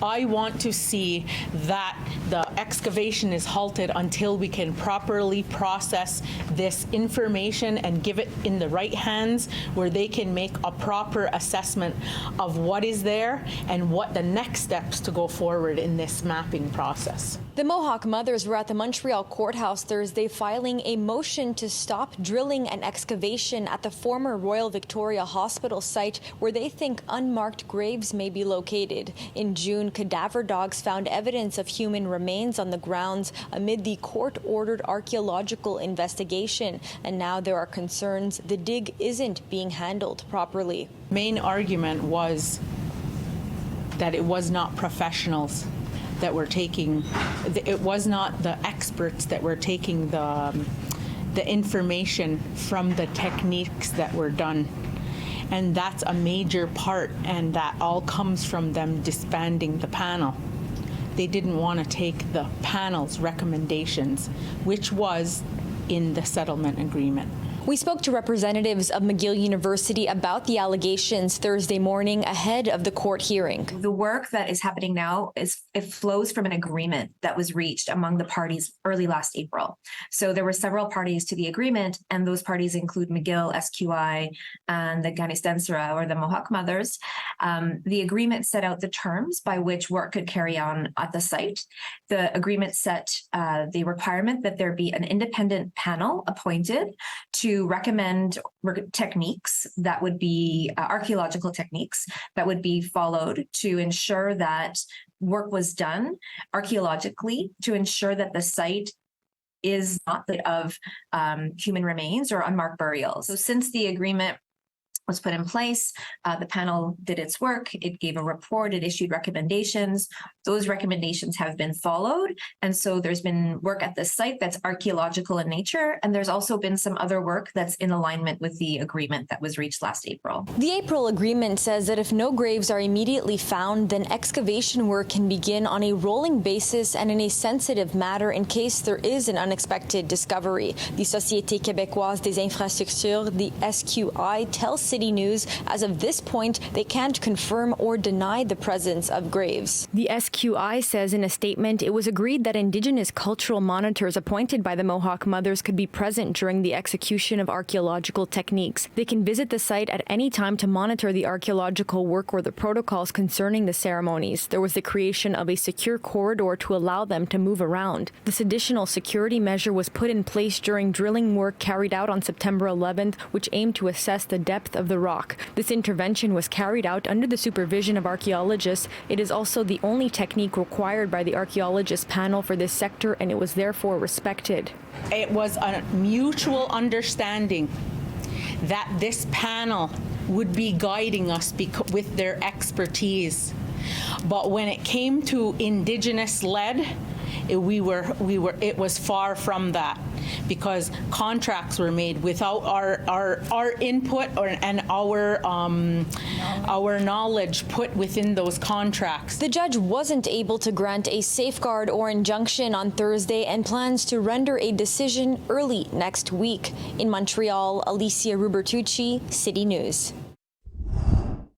I want to see that the excavation is halted until we can properly process this information and give it in the right hands where they can make a proper assessment of what is there and what the next steps to go forward in this mapping process. The Mohawk Mothers were at the Montreal courthouse Thursday filing a motion to stop drilling and excavation at the former Royal Victoria Hospital site where they think unmarked graves may be located. In June, cadaver dogs found evidence of human remains on the grounds amid the court-ordered archaeological investigation, and now there are concerns the dig isn't being handled properly. Main argument was that it was not professionals that were taking, it was not the experts that were taking the information from the techniques that were done. And that's a major part, and that all comes from them disbanding the panel. They didn't want to take the panel's recommendations, which was in the settlement agreement. We spoke to representatives of McGill University about the allegations Thursday morning ahead of the court hearing. The work that is happening now it flows from an agreement that was reached among the parties early last April. So there were several parties to the agreement, and those parties include McGill, SQI, and the Ganistensera, or the Mohawk Mothers. The agreement set out the terms by which work could carry on at the site. The agreement set the requirement that there be an independent panel appointed to recommend techniques that would be archaeological techniques that would be followed to ensure that work was done archaeologically to ensure that the site is not that of human remains or unmarked burials. So since the agreement was put in place, the panel did its work, it gave a report, it issued recommendations. Those recommendations have been followed. And so there's been work at the site that's archaeological in nature. And there's also been some other work that's in alignment with the agreement that was reached last April. The April agreement says that if no graves are immediately found, then excavation work can begin on a rolling basis and in a sensitive matter in case there is an unexpected discovery. The Société Québécoise des Infrastructures, the SQI, tells City News as of this point they can't confirm or deny the presence of graves. The SQI says in a statement it was agreed that Indigenous cultural monitors appointed by the Mohawk Mothers could be present during the execution of archaeological techniques. They can visit the site at any time to monitor the archaeological work or the protocols concerning the ceremonies. There was the creation of a secure corridor to allow them to move around. This additional security measure was put in place during drilling work carried out on September 11th, which aimed to assess the depth of the rock. This intervention was carried out under the supervision of archaeologists. It is also the only technique required by the archaeologist panel for this sector, and it was therefore respected. It was a mutual understanding that this panel would be guiding us with their expertise. But when it came to Indigenous-led, it was far from that, because contracts were made without our input and our knowledge put within those contracts. The judge wasn't able to grant a safeguard or injunction on Thursday and plans to render a decision early next week. In Montreal, Alyssia Rubertucci, City News.